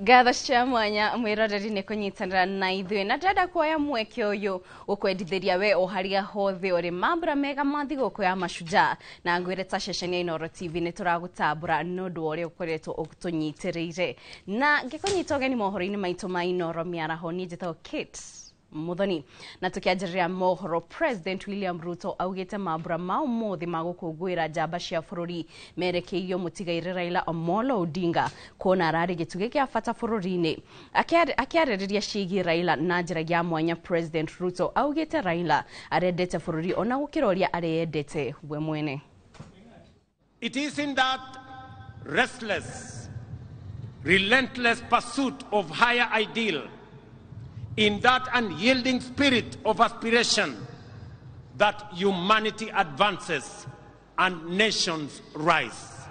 Gatha cia mwanya mwiroreri ni kunyitanira na ithuĩ na ndenda kuoya mweke ũyũ ũkwendithĩria we o harĩa hothe ũrĩ mambura mega ma thigũkũ ya Mashujaa na ngwĩre ta ceceni ya Inooro TV nĩ tũragũtambũra nĩ ũndũ wa ũrĩa ũkoretwo ũtũnyitĩrĩire na ngĩkũnyita ũgeni mohoro-inĩ maitũ ma Inooro mĩaraho niĩ njĩtagwo Kate Muthoni na tukianjĩrĩria mohoro. President William Ruto augĩte mambura ma ũmũthĩ ma gũkũngũĩra njamba cia bũrũri merekeirio mũtigairĩ Raila Amolo Odinga kuona ararĩ gĩtugĩ gĩa bata bũrũri-inĩ. Akĩarĩrĩria ciĩgiĩ Raila na njĩra ya mwanya, President Ruto augĩte Raila arendete bũrũri ona gũkĩra ũrĩa areyendete we mwene. It is in that restless, relentless pursuit of higher ideal, in that unyielding spirit of aspiration, that humanity advances and nations rise.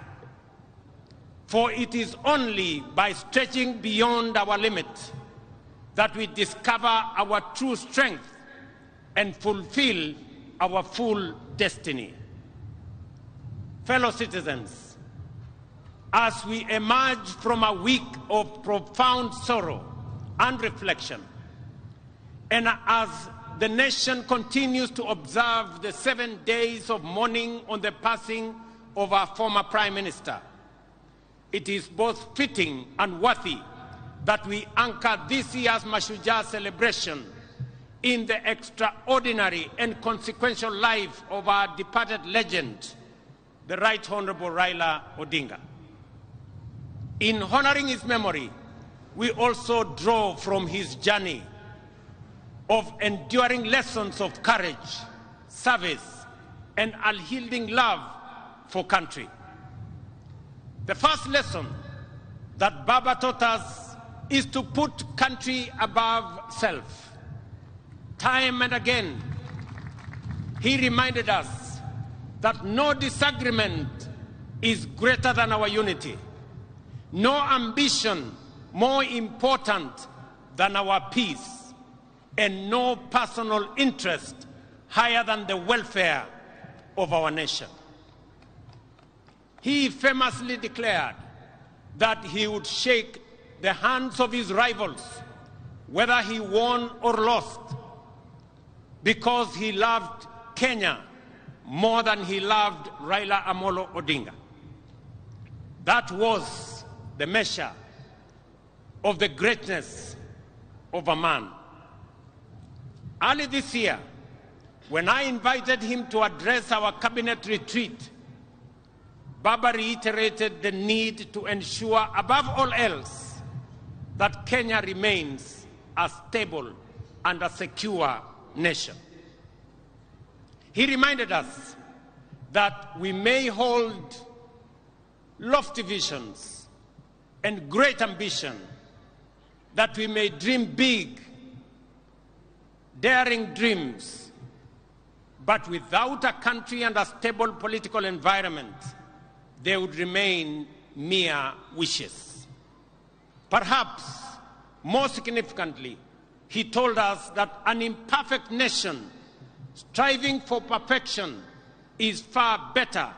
For it is only by stretching beyond our limit that we discover our true strength and fulfill our full destiny. Fellow citizens, as we emerge from a week of profound sorrow and reflection, and as the nation continues to observe the 7 days of mourning on the passing of our former Prime Minister, it is both fitting and worthy that we anchor this year's Mashujaa celebration in the extraordinary and consequential life of our departed legend, the Right Honorable Raila Odinga. In honoring his memory, we also draw from his journey of enduring lessons of courage, service, and unyielding love for country. The first lesson that Baba taught us is to put country above self. Time and again, he reminded us that no disagreement is greater than our unity, no ambition more important than our peace, and no personal interest higher than the welfare of our nation. He famously declared that he would shake the hands of his rivals, whether he won or lost, because he loved Kenya more than he loved Raila Amolo Odinga. That was the measure of the greatness of a man. Early this year, when I invited him to address our cabinet retreat, Baba reiterated the need to ensure, above all else, that Kenya remains a stable and a secure nation. He reminded us that we may hold lofty visions and great ambition, that we may dream big, daring dreams, but without a country and a stable political environment, they would remain mere wishes. Perhaps more significantly, he told us that an imperfect nation striving for perfection is far better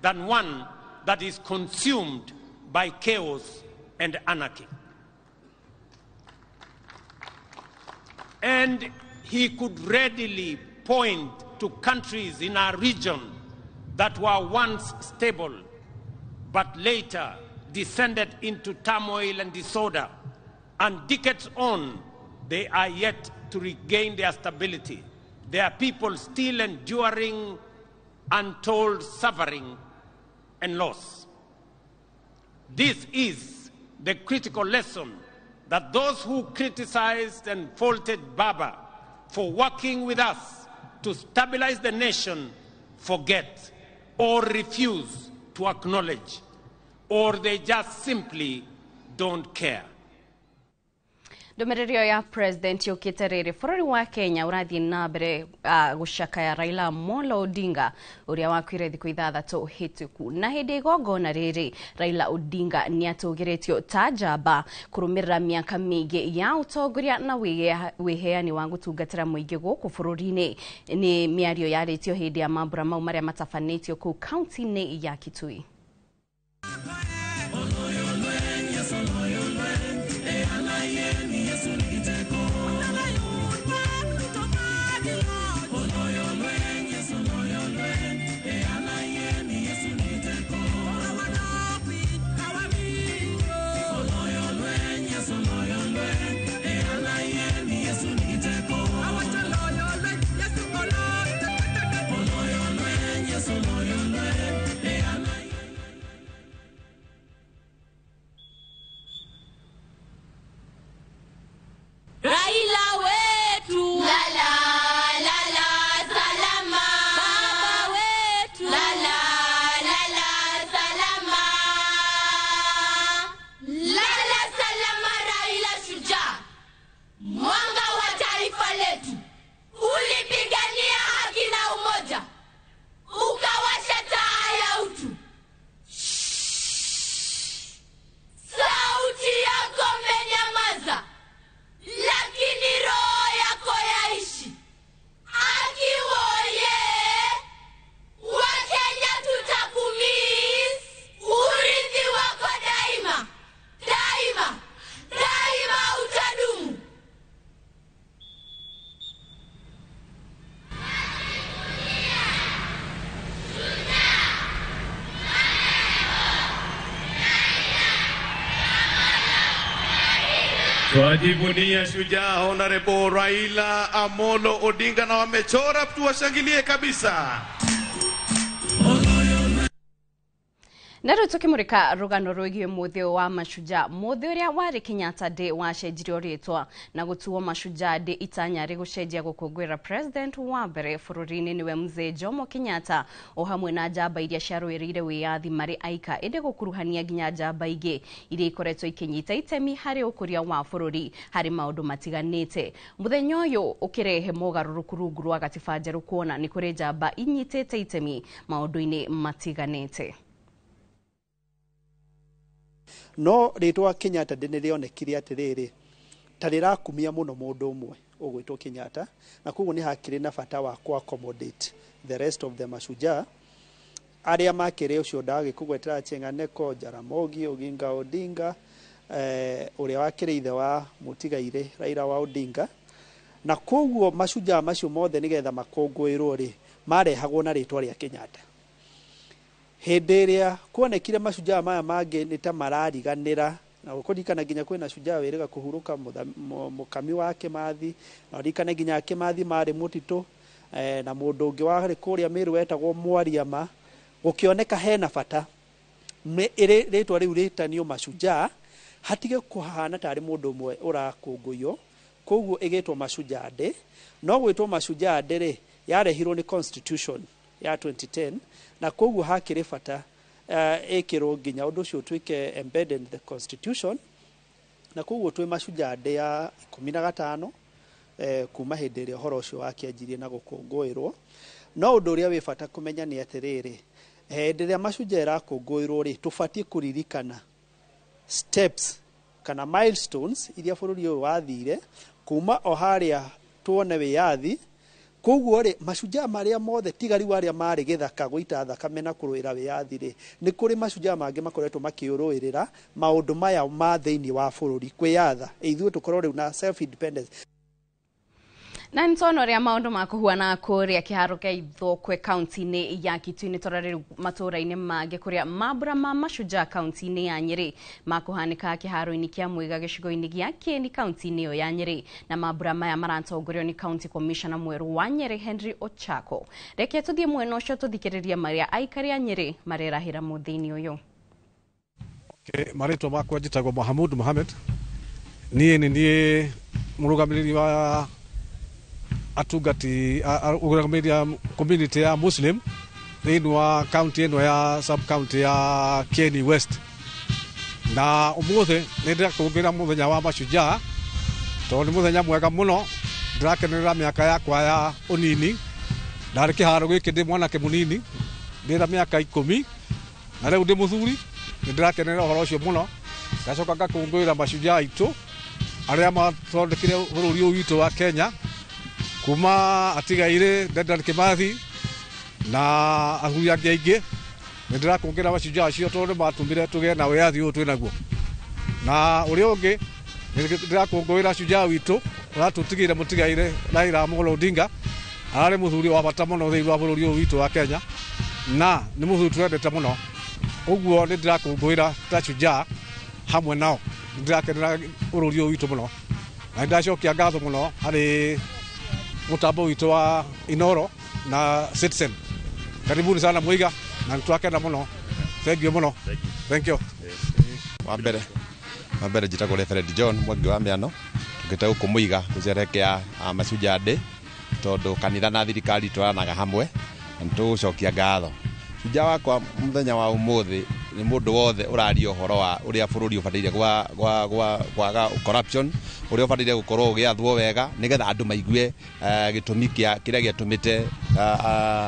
than one that is consumed by chaos and anarchy. And he could readily point to countries in our region that were once stable, but later descended into turmoil and disorder, and decades on, they are yet to regain their stability. Their people still enduring untold suffering and loss. This is the critical lesson that those who criticized and faulted Baba for working with us to stabilize the nation forget or refuse to acknowledge, or they just simply don't care. Ndomererio ya President yũkĩte rĩrĩ, bũrũri wa Kenya ũrathiĩ na mbere gũcakaya Raila Amolo Odinga ũrĩa wakuire thikũ 6 hĩtũku. Na hĩndĩ igongona rĩrĩ, Raila Odinga nĩatũgĩrĩtio ta njamba kũrũmĩrĩra mĩaka mĩingĩ ya ũtongoria na wĩheani wa gũtungatĩra mũingĩ gũkũ bũrũri-inĩ. Nĩ mĩario yarĩtio hĩndĩ ya mambura mau marĩa matabanĩtio kũu kaunti-inĩ ya Kitui. Twajivunia shujaa Honorable Raila Amolo Odinga na wamechora, tuwashangilie kabisa. Naro tukimurika rugano rwigi muthio wa mashujaa muthio uria wari Kenyatta Day wacenjirio ritwa na gutuo Mashujaa Day itanya ri gucenjia gukungwira president wa mbere bururi-ini niwe Mzee Jomo Kenyatta o hamwe na njamba iria ciarwirire wiyathi mari aika inde gukuruhania nginya njamba ingi iria ikoretwo ikinyita itemi hari ukuria wa bururi hari maundu matiganite. Muthenya uyu ukirehe mogaruruku rungu rwa gatiba njeru kuona ni kuri njamba inyitite itemi maundu-ini matiganite. No ritwa Kenyatta Day nirionekire atiriri tarirakumia muno mundu umwe ugwitwo Kenyatta, na koguo ni hakiri na bata wa ku accommodate the rest of the mashujaa aria makire ucio ndagi kugwetera Chenganeko, Jaramogi Oginga Odinga, uria wakire ithe wa mutigaire Raila wa Odinga, na koguo mashujaa macio mothe nigetha makongwirwo ri marehagwo na ritwa ria Kenyatta. Henderia kuonekire mashujaa maya mangi ni ta marariganira na ukurikana ginya kwina shujaa werega kuhuruka mukami wake Mathi na urikana ginya Kimathi mari mutito na mundu ungi wari kuria Meru wetagwo Mwariama gukioneka hena bata ritwa riu ritanio mashujaa hatige kuhana tari mundu umwe urakunguyo, koguo igitwo Mashujaa Day. No gwitwo Mashujaa Day ri yarehirwo ni constitution ya 2010 na koguo hakire bata ekirwo nginya undu ucio twike embedded in the constitution, na koguo twi Mashujaa Day ya 15 kuma hindi ria horo ucio wakianjirie na gukungwirwo. No undu uria wi bata kumenya ni atiriri hindi ria mashujaa rakungwirwo ri tufatie kuririkana steps kana milestones iria bururi uyu wathire kuma o haria tuone wiyathi. Koguo ri mashujaa maria mothe tigari waria mari githaka guita thakame na kuruira wiyathi ri ni kuri mashujaa mangi makoretwo makiuruirira maundu maya ma thiini wa bururi kwiyatha ithuĩ tukorwo riu na self independence. Na ntono ria maundu makuhuana kuria kiharo kia Ithokwe county-ini ya Kitui torari matura-ini mangi kuria mambura ma mashujaa county-ini ya Nyeri makuhanika kiharo-ini kia Mwiga gicigo-ini gia Kieni county-ini ya Nyeri, na mambura maya marantongorio ni county commissioner mweru wa Nyeri Henry Ochako. Reke tuthie mwena ucio tuthikiriria maria aikari a Nyeri marerahira muthini uyu. Maritwa makwa njitagwo Mohamud Mohamed, nie murugamiriri wa atungati urugamirira community ya Muslim thĩinĩ wa county ĩno ya sub county ya Kieni West. Na umuthi nĩ ndirakũngũĩra muthenya wa mashujaa tondũ nĩ muthenya mwega mũno. Ndirakenerera mĩaka yakwa ya ũnini, ndarĩ kĩharo gĩkĩ ndĩ mwanake mũnini ndĩna mĩaka 10 na rĩu ndĩ mũthuri. Nĩ ndirakenerera ũhoro ũcio mũno, ngacoka ngakũngũĩra mashujaa aitũ arĩa mathondekire bũrũri ũyũ witũ wa Kenya kuma atigaire Dedan Kimathi na ahuri angĩ aingĩ. Nĩ ndirakũngũĩra mashujaa acio tondũ matumire tũgĩe na wĩyathi ũyũ twĩ naguo. Na ũrĩa ũngĩ nĩ ndirakũngũĩra shujaa witũ ũratũtigĩire mũtigaire Raila Amolo Odinga, arĩ mũthuri wa bata mũno thĩinĩ wa bũrũri ũyũ witũ wa Kenya na nĩ mũthuri twendete mũno. Ũguo nĩ ndirakũngũĩra ta shujaa hamwe nao. Nĩ ndirakenera bũrũri ũyũ witũ mũno na ndacokia ngatho mũno harĩ mutambo witũ wa Inoro na Citizen. Karibuni sana Mwiga na twakena muno. Thank you muno. Thank you. Wa mbere njitagwo Reverend John Mwangi wa Mĩano, tukĩte gũkũ Mwiga gũcerekea Mashujaa Day tondũ kanitha na thirikari twaranaga hamwe na nĩtũgũcokia ngatho. Shujaa wakwa mũthenya wa ũmũthĩ nĩ mũndũ wothe ũraria ũhoro wa ũrĩa bũrũri ũbataire kwaga corruption, ũrĩa ũbataire gũkorwo ũgĩathwo wega nĩgetha andũ maigue gĩtũmi kĩrĩa gĩatũmĩte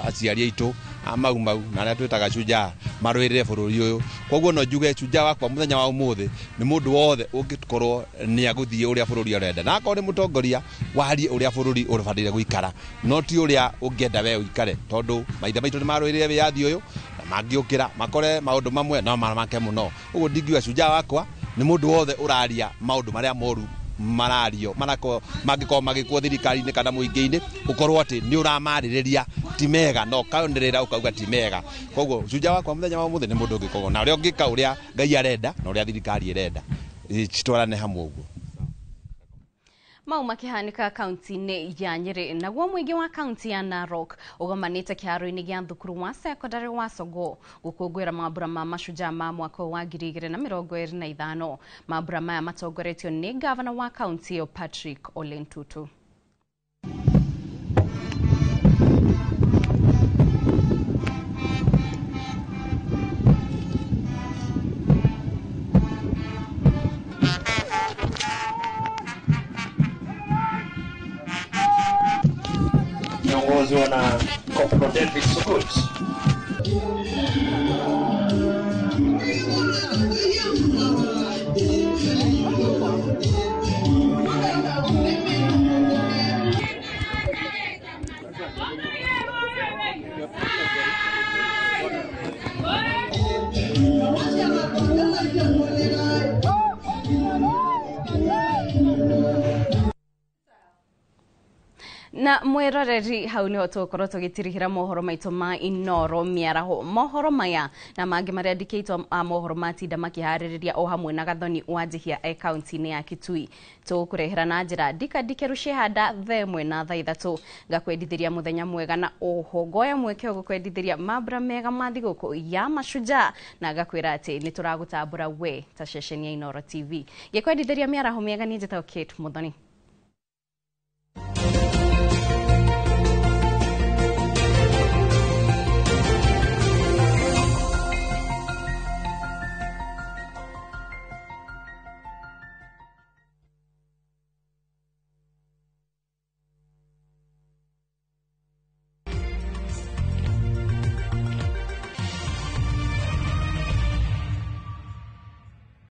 aciari aitũ mau na arĩa twĩtaga shujaa marũĩrĩre bũrũri ũyũ. Koguo no njuge shujaa wakwa mũthenya wa ũmũthĩ nĩ mũndũ wothe ũngĩkorwo nĩ agũthiĩ ũrĩa bũrũri ũrenda, na akorwo nĩ mũtongoria warie ũrĩa bũrũri ũbataire gũikara, no ti ũrĩa ũngĩenda we ũikare, tondũ maithe maitũ nĩ marũĩrĩre wĩyathi ũyũ na mangĩũkĩra makore maũndũ mamwe no make mũno. Ũguo ndingiuga shujaa wakwa nĩ mũndũ wothe ũraria maũndũ marĩa moru marario mangĩkorwo magĩkwo thirikari-inĩ kana mũingĩ-inĩ, ũkorwo atĩ nĩ ũramarĩrĩria ti mega no kaonerera ukauga ti mega. Koguo shujaa wakwa mũthenya wa ũmũthĩ nĩ mũndũ ũngĩkorwo na ũrĩa ũngĩka ũrĩa Ngai arenda na ũrĩa thirikari ĩrenda, citwarane hamwe ũguo. Mau makihanika kaunti-inĩ ya Nyeri naguo mũingĩ wa kaunti ya Narok ũgomanĩte kĩharo-inĩ gĩa thukuru wa secondary wa Sogo gũkũngũĩra mambura ma mashujaa ma mwaka wa 2025. Mambura maya matongoretio nĩ gavana wa kaunti ĩyo Patrick Ole Ntutu. Viongozi wana Corporal David Sugut. Na mwiroreri hau niho tukorwo tugitirihira mohoro maitũ ma Inoro miaraho. Mohoro maya na mangĩ marĩa ndikĩtwo a mohoro matinda makiharĩrĩria o hamwe na Gathoni Wanjihia kaunti-inĩ ya Kitui. Tũkũrehera na njĩra ndika Rushehanda themwe na thaa 3 ngakwendithĩria mũthenya mwega na oho ngoya mweke gũkwendithĩria mambura mega ma thigũkũ ya mashujaa na ngakwĩra atĩ nĩ tũragũtambũra we ta ceceni ya Inoro TV. Gĩkwendithĩria miaraho mĩega nĩ njĩtagwo Kate Muthoni.